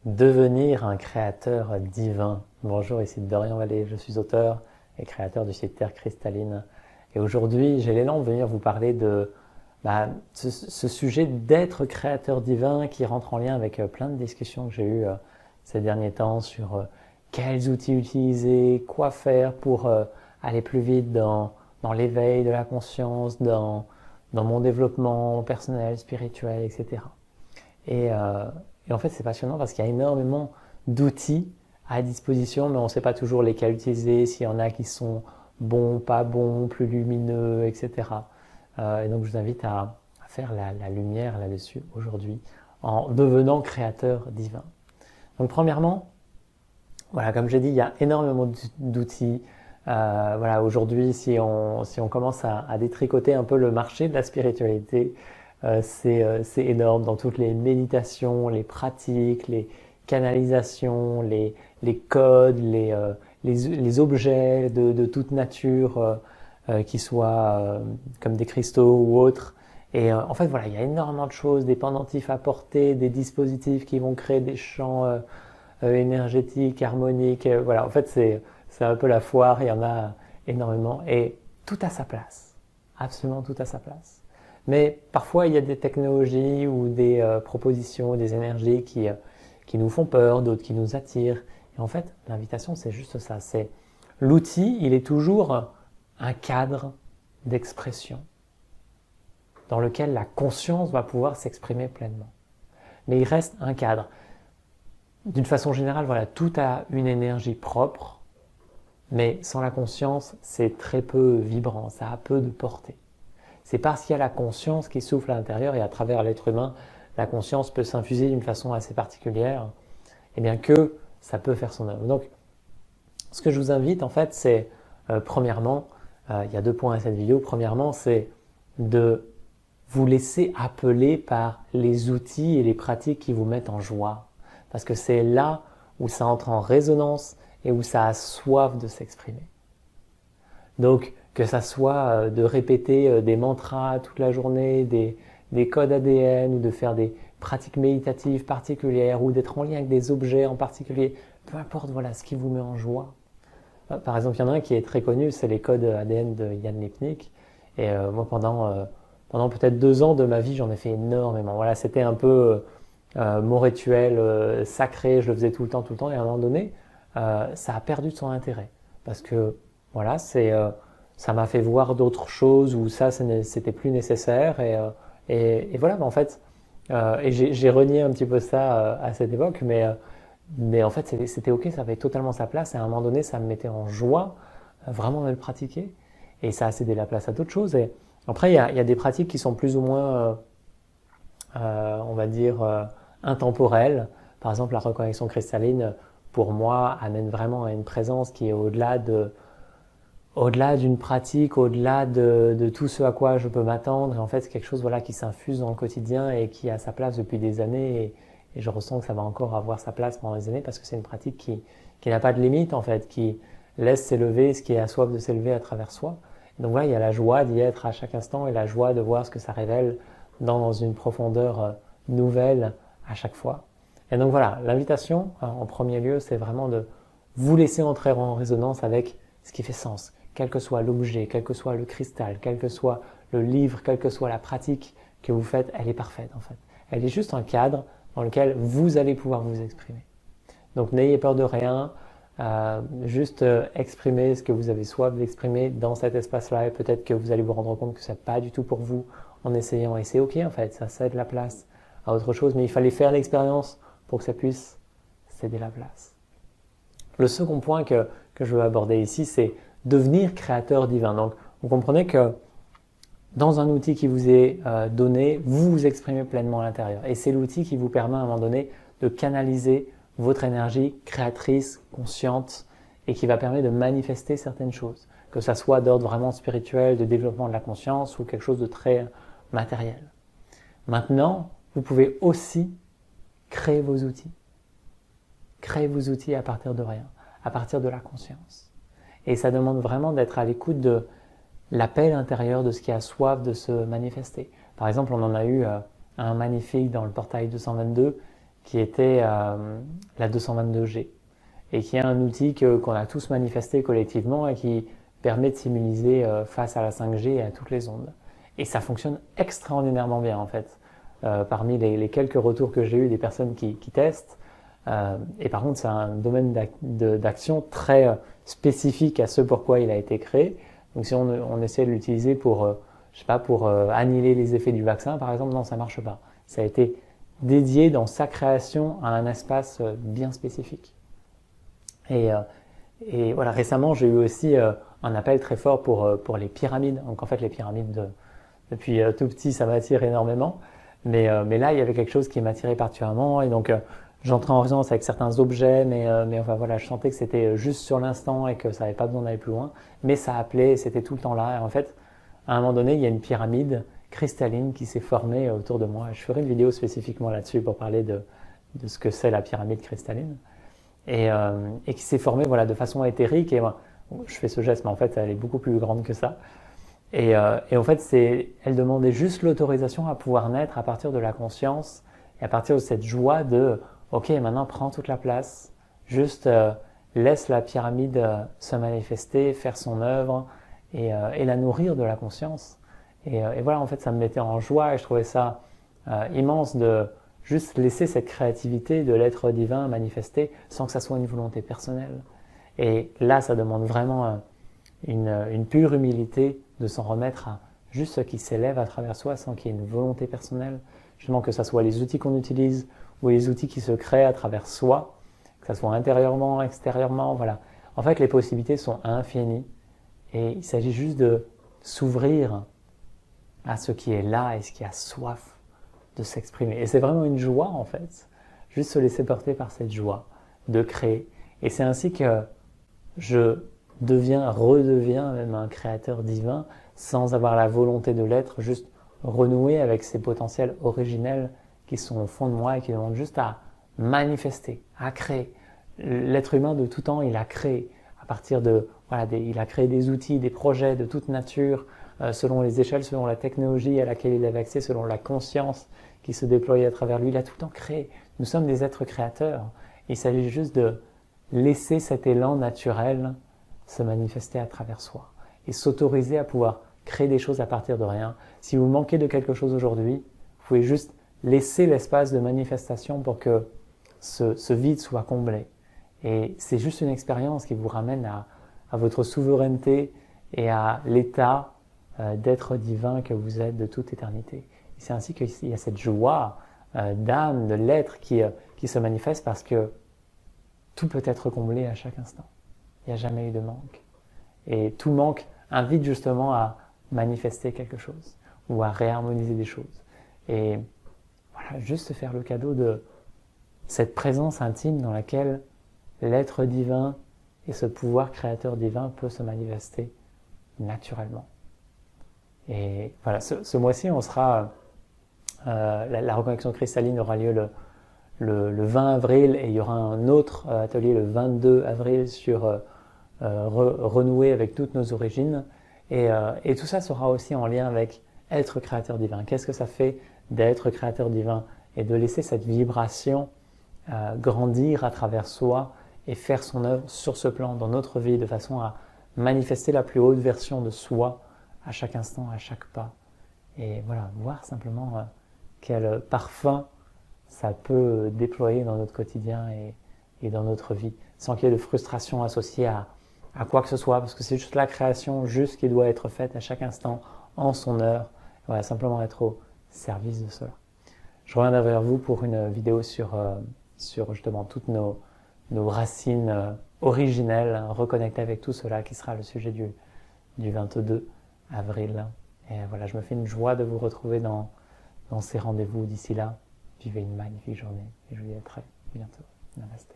Devenir un créateur divin. Bonjour, ici Dorian Vallée, je suis auteur et créateur du site Terre Cristalline. Et aujourd'hui, j'ai l'élan de venir vous parler de ce sujet d'être créateur divin qui rentre en lien avec plein de discussions que j'ai eues ces derniers temps sur quels outils utiliser, quoi faire pour aller plus vite dans l'éveil de la conscience, dans mon développement personnel, spirituel, etc. Et, euh, et en fait, c'est passionnant parce qu'il y a énormément d'outils à disposition, mais on ne sait pas toujours lesquels utiliser, s'il y en a qui sont bons, pas bons, plus lumineux, etc. Et donc, je vous invite à faire la lumière là-dessus aujourd'hui en devenant créateur divin. Donc, premièrement, voilà, comme j'ai dit, il y a énormément d'outils. Voilà, aujourd'hui, si on commence à détricoter un peu le marché de la spiritualité, c'est énorme dans toutes les méditations, les pratiques, les canalisations, les codes, les objets de toute nature, qui soient comme des cristaux ou autres. Et en fait, voilà, il y a énormément de choses, des pendentifs à porter, des dispositifs qui vont créer des champs énergétiques, harmoniques. Voilà, en fait, c'est un peu la foire, il y en a énormément. Et tout à sa place, absolument tout à sa place. Mais parfois, il y a des technologies ou des propositions, des énergies qui nous font peur, d'autres qui nous attirent. Et en fait, l'invitation, c'est juste ça. C'est l'outil, il est toujours un cadre d'expression dans lequel la conscience va pouvoir s'exprimer pleinement. Mais il reste un cadre. D'une façon générale, voilà, tout a une énergie propre, mais sans la conscience, c'est très peu vibrant, ça a peu de portée. C'est parce qu'il y a la conscience qui souffle à l'intérieur et à travers l'être humain, la conscience peut s'infuser d'une façon assez particulière, et bien que ça peut faire son œuvre. Donc, ce que je vous invite en fait, c'est premièrement, il y a 2 points à cette vidéo. Premièrement, c'est de vous laisser appeler par les outils et les pratiques qui vous mettent en joie. Parce que c'est là où ça entre en résonance et où ça a soif de s'exprimer. Donc, que ça soit de répéter des mantras toute la journée, des codes ADN, ou de faire des pratiques méditatives particulières, ou d'être en lien avec des objets en particulier, peu importe, voilà, ce qui vous met en joie. Par exemple, il y en a un qui est très connu, c'est les codes ADN de Yann Lipnik. Et moi, pendant peut-être 2 ans de ma vie, j'en ai fait énormément. Voilà, c'était un peu mon rituel sacré, je le faisais tout le temps, et à un moment donné, ça a perdu de son intérêt. Parce que, voilà, ça m'a fait voir d'autres choses où ça, c'était plus nécessaire. Et voilà, en fait, et j'ai renié un petit peu ça à cette époque, mais en fait, c'était ok, ça avait totalement sa place. Et à un moment donné, ça me mettait en joie vraiment de le pratiquer. Et ça a cédé la place à d'autres choses. Et après, il y a des pratiques qui sont plus ou moins, on va dire, intemporelles. Par exemple, la reconnexion cristalline, pour moi, amène vraiment à une présence qui est au-delà d'une pratique, au-delà de tout ce à quoi je peux m'attendre. Et en fait, c'est quelque chose, voilà, qui s'infuse dans le quotidien et qui a sa place depuis des années. Et je ressens que ça va encore avoir sa place pendant des années parce que c'est une pratique qui n'a pas de limite, en fait, qui laisse s'élever ce qui a soif de s'élever à travers soi. Et donc voilà, il y a la joie d'y être à chaque instant et la joie de voir ce que ça révèle dans une profondeur nouvelle à chaque fois. Et donc voilà, l'invitation, en premier lieu, c'est vraiment de vous laisser entrer en résonance avec ce qui fait sens, quel que soit l'objet, quel que soit le cristal, quel que soit le livre, quelle que soit la pratique que vous faites, elle est parfaite en fait. Elle est juste un cadre dans lequel vous allez pouvoir vous exprimer. Donc n'ayez peur de rien, juste exprimez ce que vous avez soif d'exprimer dans cet espace-là et peut-être que vous allez vous rendre compte que ce n'est pas du tout pour vous en essayant. Et c'est ok en fait, ça cède la place à autre chose, mais il fallait faire l'expérience pour que ça puisse céder la place. Le second point que je veux aborder ici, c'est devenir créateur divin. Donc, vous comprenez que dans un outil qui vous est donné, vous vous exprimez pleinement à l'intérieur. Et c'est l'outil qui vous permet à un moment donné de canaliser votre énergie créatrice, consciente, et qui va permettre de manifester certaines choses. Que ça soit d'ordre vraiment spirituel, de développement de la conscience, ou quelque chose de très matériel. Maintenant, vous pouvez aussi créer vos outils. Créez vos outils à partir de rien, à partir de la conscience. Et ça demande vraiment d'être à l'écoute de l'appel intérieur de ce qui a soif de se manifester. Par exemple, on en a eu un magnifique dans le portail 222 qui était la 222G, et qui est un outil qu'on a tous manifesté collectivement et qui permet de s'immuniser face à la 5G et à toutes les ondes. Et ça fonctionne extraordinairement bien en fait. Parmi les quelques retours que j'ai eu des personnes qui testent, et par contre c'est un domaine d'action très spécifique à ce pourquoi il a été créé. Donc si on essaie de l'utiliser pour, je sais pas, pour annihiler les effets du vaccin par exemple, non, ça marche pas. Ça a été dédié dans sa création à un espace bien spécifique. Et voilà, récemment j'ai eu aussi un appel très fort pour les pyramides. Donc en fait les pyramides, depuis tout petit ça m'attire énormément. Mais là il y avait quelque chose qui m'attirait particulièrement, et donc j'entrais en résonance avec certains objets, mais enfin voilà, je sentais que c'était juste sur l'instant et que ça n'avait pas besoin d'aller plus loin. Mais ça appelait, c'était tout le temps là. Et en fait, à un moment donné, il y a une pyramide cristalline qui s'est formée autour de moi. Je ferai une vidéo spécifiquement là-dessus pour parler de ce que c'est la pyramide cristalline. Et qui s'est formée voilà, de façon éthérique. Et moi, je fais ce geste, mais en fait, elle est beaucoup plus grande que ça. Et en fait, elle demandait juste l'autorisation à pouvoir naître à partir de la conscience et à partir de cette joie de « Ok, maintenant prends toute la place, juste laisse la pyramide se manifester, faire son œuvre et la nourrir de la conscience. » Et voilà, en fait, ça me mettait en joie et je trouvais ça immense de juste laisser cette créativité de l'être divin manifester sans que ça soit une volonté personnelle. Et là, ça demande vraiment une pure humilité de s'en remettre à juste ce qui s'élève à travers soi sans qu'il y ait une volonté personnelle. Justement, que ce soit les outils qu'on utilise ou les outils qui se créent à travers soi, que ce soit intérieurement, extérieurement, voilà. En fait, les possibilités sont infinies et il s'agit juste de s'ouvrir à ce qui est là et ce qui a soif de s'exprimer. Et c'est vraiment une joie, en fait, juste se laisser porter par cette joie de créer. Et c'est ainsi que je redeviens même un créateur divin sans avoir la volonté de l'être, juste renouer avec ces potentiels originels qui sont au fond de moi et qui demandent juste à manifester, à créer. L'être humain de tout temps, il a créé à partir de, voilà, il a créé des outils, des projets de toute nature, selon les échelles, selon la technologie à laquelle il avait accès, selon la conscience qui se déployait à travers lui. Il a tout le temps créé. Nous sommes des êtres créateurs. Il s'agit juste de laisser cet élan naturel se manifester à travers soi et s'autoriser à pouvoir créer des choses à partir de rien. Si vous manquez de quelque chose aujourd'hui, vous pouvez juste laisser l'espace de manifestation pour que ce vide soit comblé. Et c'est juste une expérience qui vous ramène à votre souveraineté et à l'état d'être divin que vous êtes de toute éternité. Et c'est ainsi qu'il y a cette joie d'âme, de l'être qui se manifeste parce que tout peut être comblé à chaque instant. Il n'y a jamais eu de manque. Et tout manque invite justement à manifester quelque chose ou à réharmoniser des choses. Et voilà, juste se faire le cadeau de cette présence intime dans laquelle l'être divin et ce pouvoir créateur divin peut se manifester naturellement. Et voilà, ce mois-ci, on sera la reconnexion cristalline aura lieu le 20 avril et il y aura un autre atelier le 22 avril sur renouer avec toutes nos origines. Et tout ça sera aussi en lien avec être créateur divin. Qu'est-ce que ça fait d'être créateur divin et de laisser cette vibration grandir à travers soi et faire son œuvre sur ce plan dans notre vie de façon à manifester la plus haute version de soi à chaque instant, à chaque pas. Et voilà, voir simplement quel parfum ça peut déployer dans notre quotidien et dans notre vie, sans qu'il y ait de frustration associée à quoi que ce soit, parce que c'est juste la création juste qui doit être faite à chaque instant, en son heure. Voilà, simplement être au service de cela. Je reviendrai vers vous pour une vidéo sur justement toutes nos racines originelles, reconnectées avec tout cela, qui sera le sujet du 22 avril. Et voilà, je me fais une joie de vous retrouver dans ces rendez-vous. D'ici là, vivez une magnifique journée et je vous dis à très bientôt. Namasté.